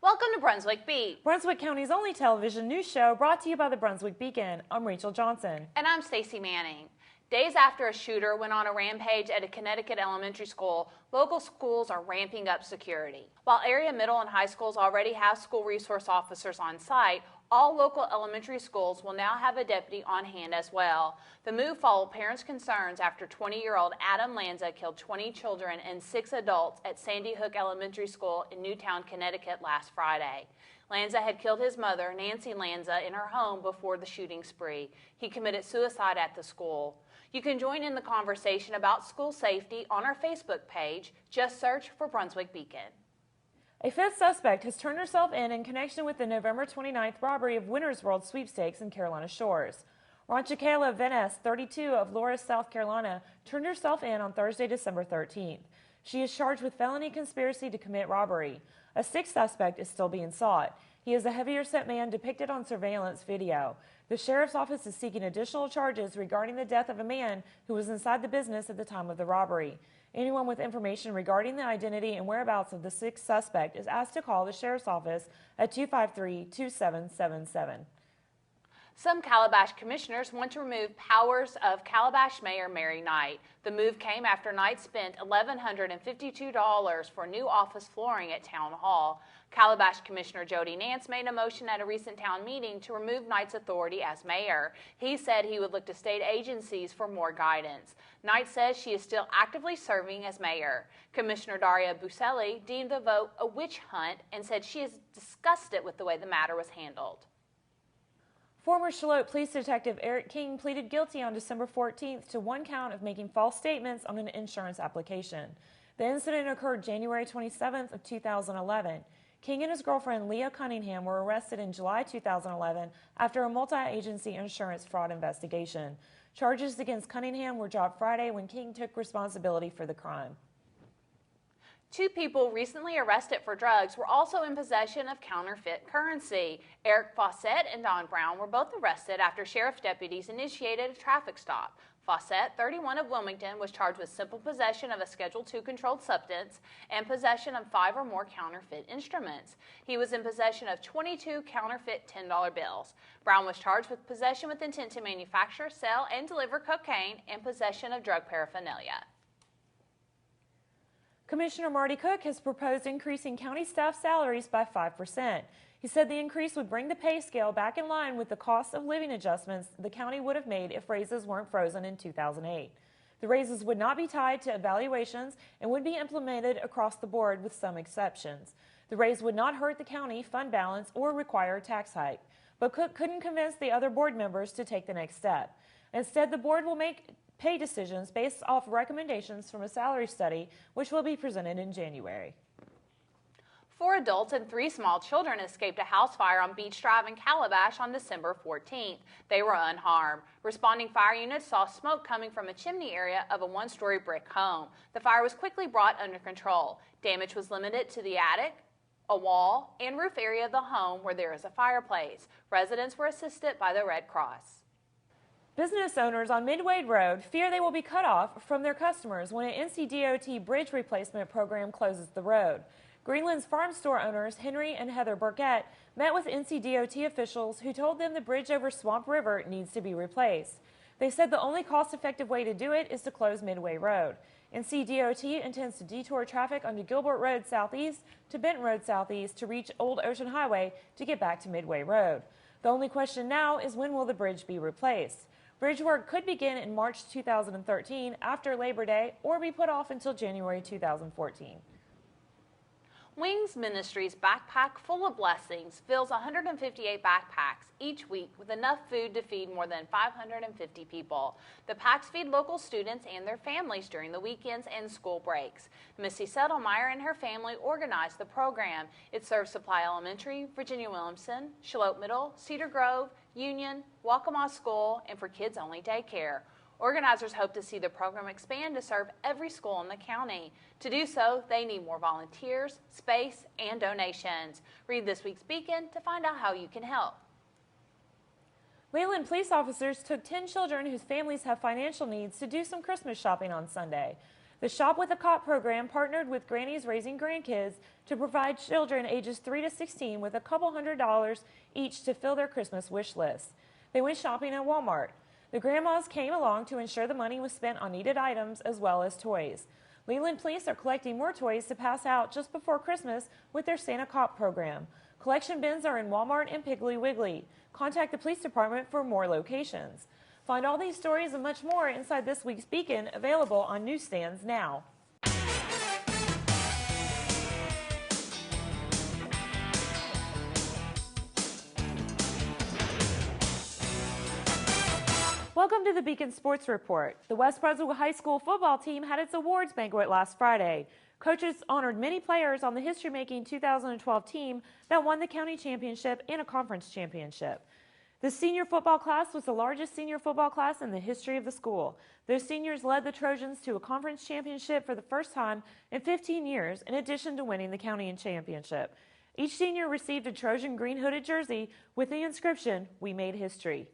Welcome to Brunswick Beat. Brunswick County's only television news show brought to you by the Brunswick Beacon. I'm Rachel Johnson. And I'm Stacy Manning. Days after a shooter went on a rampage at a Connecticut elementary school, local schools are ramping up security. While area middle and high schools already have school resource officers on site, all local elementary schools will now have a deputy on hand as well. The move followed parents' concerns after 20-year-old Adam Lanza killed 20 children and 6 adults at Sandy Hook Elementary School in Newtown, Connecticut last Friday. Lanza had killed his mother, Nancy Lanza, in her home before the shooting spree. He committed suicide at the school. You can join in the conversation about school safety on our Facebook page. Just search for Brunswick Beacon. A fifth suspect has turned herself in connection with the November 29th robbery of Winners World Sweepstakes in Carolina Shores. Ronchakayla Venes, 32, of Loris, South Carolina, turned herself in on Thursday, December 13th. She is charged with felony conspiracy to commit robbery. A sixth suspect is still being sought. He is a heavier-set man depicted on surveillance video. The sheriff's office is seeking additional charges regarding the death of a man who was inside the business at the time of the robbery. Anyone with information regarding the identity and whereabouts of the sixth suspect is asked to call the sheriff's office at 253-2777. Some Calabash commissioners want to remove powers of Calabash Mayor Mary Knight. The move came after Knight spent $1,152 for new office flooring at Town Hall. Calabash Commissioner Jody Nance made a motion at a recent town meeting to remove Knight's authority as mayor. He said he would look to state agencies for more guidance. Knight says she is still actively serving as mayor. Commissioner Daria Buselli deemed the vote a witch hunt and said she is disgusted with the way the matter was handled. Former Charlotte Police Detective Eric King pleaded guilty on December 14th to one count of making false statements on an insurance application. The incident occurred January 27th of 2011. King and his girlfriend Leah Cunningham were arrested in July 2011 after a multi-agency insurance fraud investigation. Charges against Cunningham were dropped Friday when King took responsibility for the crime. 2 people recently arrested for drugs were also in possession of counterfeit currency. Eric Fawcett and Don Brown were both arrested after sheriff deputies initiated a traffic stop. Fawcett, 31 of Wilmington, was charged with simple possession of a Schedule II controlled substance and possession of 5 or more counterfeit instruments. He was in possession of 22 counterfeit $10 bills. Brown was charged with possession with intent to manufacture, sell, and deliver cocaine and possession of drug paraphernalia. Commissioner Marty Cook has proposed increasing county staff salaries by 5%. He said the increase would bring the pay scale back in line with the cost of living adjustments the county would have made if raises weren't frozen in 2008. The raises would not be tied to evaluations and would be implemented across the board with some exceptions. The raise would not hurt the county fund balance or require a tax hike, but Cook couldn't convince the other board members to take the next step. Instead, the board will make pay decisions based off recommendations from a salary study, which will be presented in January. 4 adults and 3 small children escaped a house fire on Beach Drive in Calabash on December 14th. They were unharmed. Responding fire units saw smoke coming from a chimney area of a 1-story brick home. The fire was quickly brought under control. Damage was limited to the attic, a wall, and roof area of the home where there is a fireplace. Residents were assisted by the Red Cross. Business owners on Midway Road fear they will be cut off from their customers when an NCDOT bridge replacement program closes the road. Greenland's farm store owners Henry and Heather Burkett met with NCDOT officials who told them the bridge over Swamp River needs to be replaced. They said the only cost-effective way to do it is to close Midway Road. NCDOT intends to detour traffic onto Gilbert Road Southeast to Benton Road Southeast to reach Old Ocean Highway to get back to Midway Road. The only question now is when will the bridge be replaced? Bridge work could begin in March 2013 after Labor Day or be put off until January 2014. Wings Ministries Backpack Full of Blessings fills 158 backpacks each week with enough food to feed more than 550 people. The packs feed local students and their families during the weekends and school breaks. Missy Settlemeyer and her family organized the program. It serves Supply Elementary, Virginia Williamson, Charlotte Middle, Cedar Grove, Union, Waccamaw School, and for kids-only daycare. Organizers hope to see the program expand to serve every school in the county. To do so, they need more volunteers, space, and donations. Read this week's Beacon to find out how you can help. Leland police officers took 10 children whose families have financial needs to do some Christmas shopping on Sunday. The Shop with a Cot program partnered with Grannies Raising Grandkids to provide children ages 3 to 16 with a couple $100s each to fill their Christmas wish list. They went shopping at Walmart. The grandmas came along to ensure the money was spent on needed items as well as toys. Leland Police are collecting more toys to pass out just before Christmas with their Santa Cop program. Collection bins are in Walmart and Piggly Wiggly. Contact the police department for more locations. Find all these stories and much more inside this week's Beacon, available on newsstands now. Welcome to the Beacon Sports Report. The West Brunswick High School football team had its awards banquet last Friday. Coaches honored many players on the history-making 2012 team that won the county championship and a conference championship. The senior football class was the largest senior football class in the history of the school. Those seniors led the Trojans to a conference championship for the first time in 15 years, in addition to winning the county championship. Each senior received a Trojan green hooded jersey with the inscription, "We made history."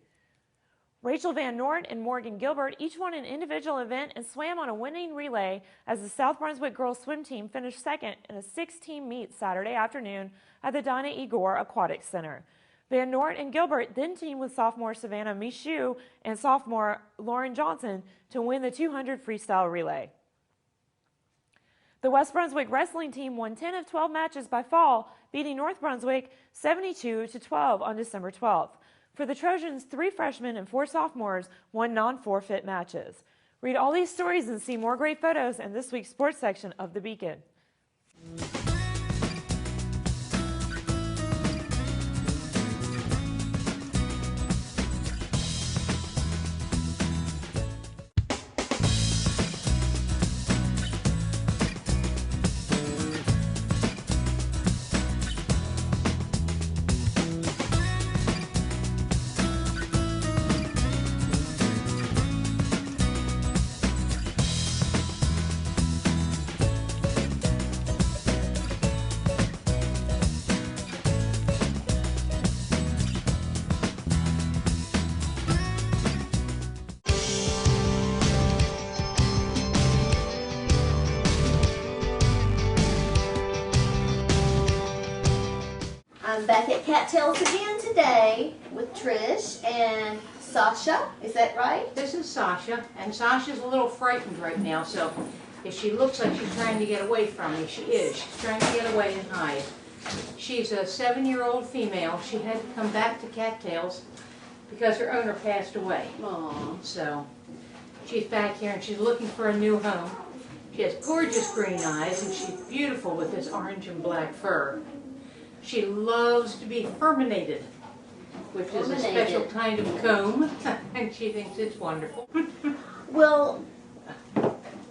Rachel Van Nort and Morgan Gilbert each won an individual event and swam on a winning relay as the South Brunswick girls swim team finished second in a 6-team meet Saturday afternoon at the Dinah Igor Aquatic Center. Van Nort and Gilbert then teamed with sophomore Savannah Michoud and sophomore Lauren Johnson to win the 200 freestyle relay. The West Brunswick wrestling team won 10 of 12 matches by fall, beating North Brunswick 72-12 on December 12th. For the Trojans, 3 freshmen and 4 sophomores won non-forfeit matches. Read all these stories and see more great photos in this week's sports section of the Beacon. I'm back at Cattails again today with Trish and Sasha. Is that right? This is Sasha, and Sasha's a little frightened right now, so if she looks like she's trying to get away from me, she is. She's trying to get away and hide. She's a 7-year-old female. She had to come back to Cattails because her owner passed away. Aww. So she's back here, and she's looking for a new home. She has gorgeous green eyes, and she's beautiful with this orange and black fur. She loves to be furminated, which is a special kind of comb, and she thinks it's wonderful. Well,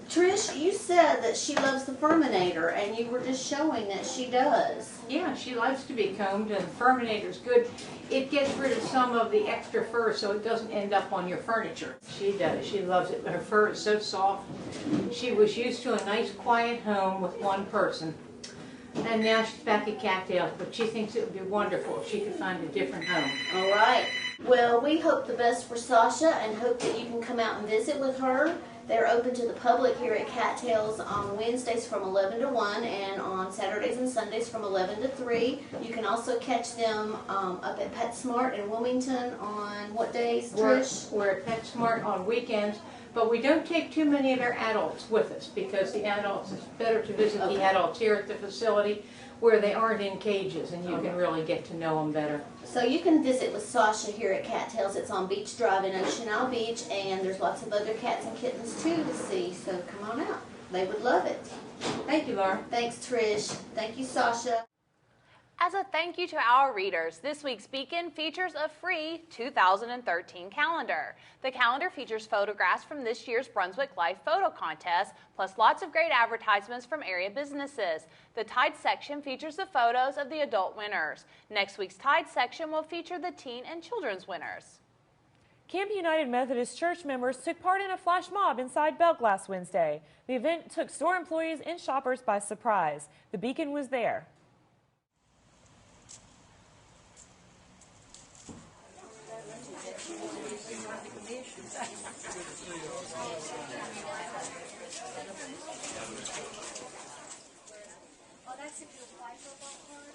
Trish, you said that she loves the Furminator, and you were just showing that she does. Yeah, she likes to be combed, and the Furminator's good. It gets rid of some of the extra fur so it doesn't end up on your furniture. She does. She loves it. Her fur is so soft. She was used to a nice, quiet home with one person. And now she's back at Cattails, but she thinks it would be wonderful if she could find a different home. All right. Well, we hope the best for Sasha and hope that you can come out and visit with her. They're open to the public here at Cattails on Wednesdays from 11 to 1 and on Saturdays and Sundays from 11 to 3. You can also catch them up at PetSmart in Wilmington on what days, Trish? We're at PetSmart on weekends, but we don't take too many of our adults with us because the adults, it's better to visit the adults here at the facility where they aren't in cages and you can really get to know them better. So you can visit with Sasha here at Cattails. It's on Beach Drive in Ocean Isle Beach, and there's lots of other cats and kittens too to see, so come on out. They would love it. Thank you, Laura. Thanks, Trish. Thank you, Sasha. As a thank you to our readers, this week's Beacon features a free 2013 calendar. The calendar features photographs from this year's Brunswick Life Photo Contest, plus lots of great advertisements from area businesses. The Tide section features the photos of the adult winners. Next week's Tide section will feature the teen and children's winners. Camp United Methodist Church members took part in a flash mob inside Belk last Wednesday. The event took store employees and shoppers by surprise. The Beacon was there. That's if you apply for a block card.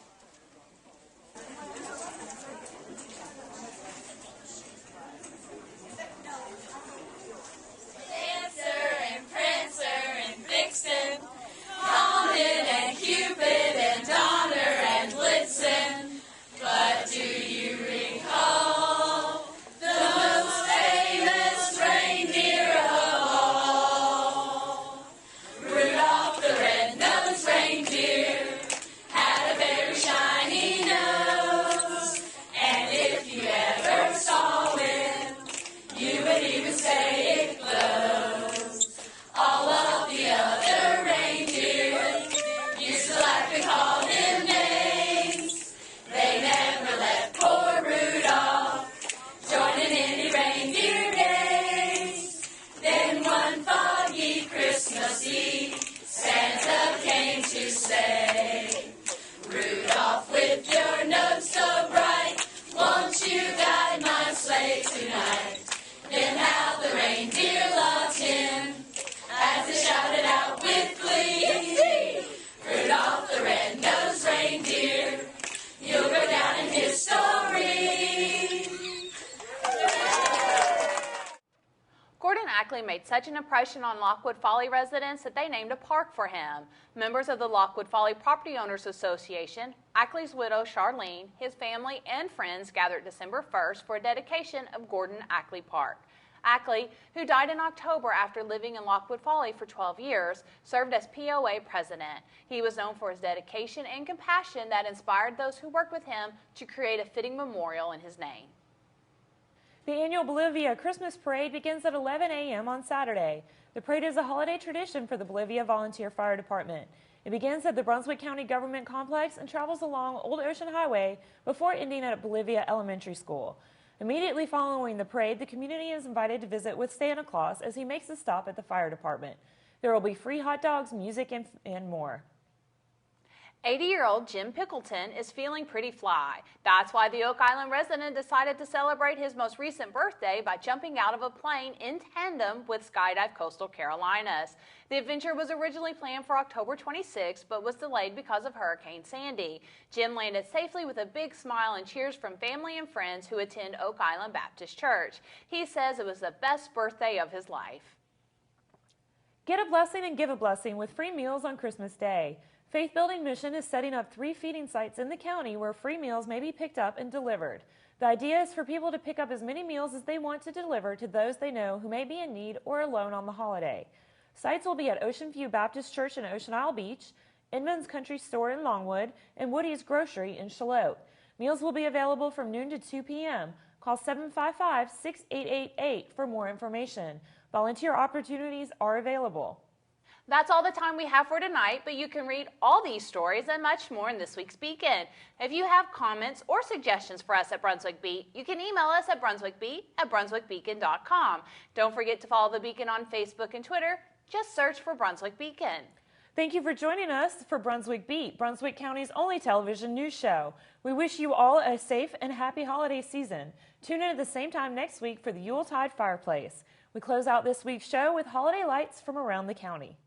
Dancer and Prancer and Vixen, Comet and Cupid and Donner and Blitzen. But do you recall the most famous reindeer of all? Rudolph the red-nosed reindeer had a very shiny nose, and if you ever saw him, you would even say it glows. All of the other reindeer used to laugh and call him names. They never let poor Rudolph join in any reindeer games. Then one foggy Christmas Eve, Santa came to say, Rudolph, with your nose so bright, won't you guide my sleigh tonight? Then how the reindeer loved him as they shouted out with glee, Rudolph the red-nosed reindeer, you'll go down in history. Gordon Ackley made such an impression on Lockwood Folly residents that they named a park for him. Members of the Lockwood Folly Property Owners Association, Ackley's widow Charlene, his family, and friends gathered December 1st for a dedication of Gordon Ackley Park. Ackley, who died in October after living in Lockwood Folly for 12 years, served as POA president. He was known for his dedication and compassion that inspired those who worked with him to create a fitting memorial in his name. The annual Bolivia Christmas Parade begins at 11 a.m. on Saturday. The parade is a holiday tradition for the Bolivia Volunteer Fire Department. It begins at the Brunswick County Government Complex and travels along Old Ocean Highway before ending at Bolivia Elementary School. Immediately following the parade, the community is invited to visit with Santa Claus as he makes a stop at the fire department. There will be free hot dogs, music, and more. 80-year-old Jim Pickleton is feeling pretty fly. That's why the Oak Island resident decided to celebrate his most recent birthday by jumping out of a plane in tandem with Skydive Coastal Carolinas. The adventure was originally planned for October 26, but was delayed because of Hurricane Sandy. Jim landed safely with a big smile and cheers from family and friends who attend Oak Island Baptist Church. He says it was the best birthday of his life. Get a blessing and give a blessing with free meals on Christmas Day. Faith Building Mission is setting up 3 feeding sites in the county where free meals may be picked up and delivered. The idea is for people to pick up as many meals as they want to deliver to those they know who may be in need or alone on the holiday. Sites will be at Ocean View Baptist Church in Ocean Isle Beach, Inman's Country Store in Longwood, and Woody's Grocery in Shallotte. Meals will be available from noon to 2 p.m. Call 755-6888 for more information. Volunteer opportunities are available. That's all the time we have for tonight, but you can read all these stories and much more in this week's Beacon. If you have comments or suggestions for us at Brunswick Beat, you can email us at brunswickbeat@brunswickbeacon.com. Don't forget to follow the Beacon on Facebook and Twitter. Just search for Brunswick Beacon. Thank you for joining us for Brunswick Beat, Brunswick County's only television news show. We wish you all a safe and happy holiday season. Tune in at the same time next week for the Yuletide Fireplace. We close out this week's show with holiday lights from around the county.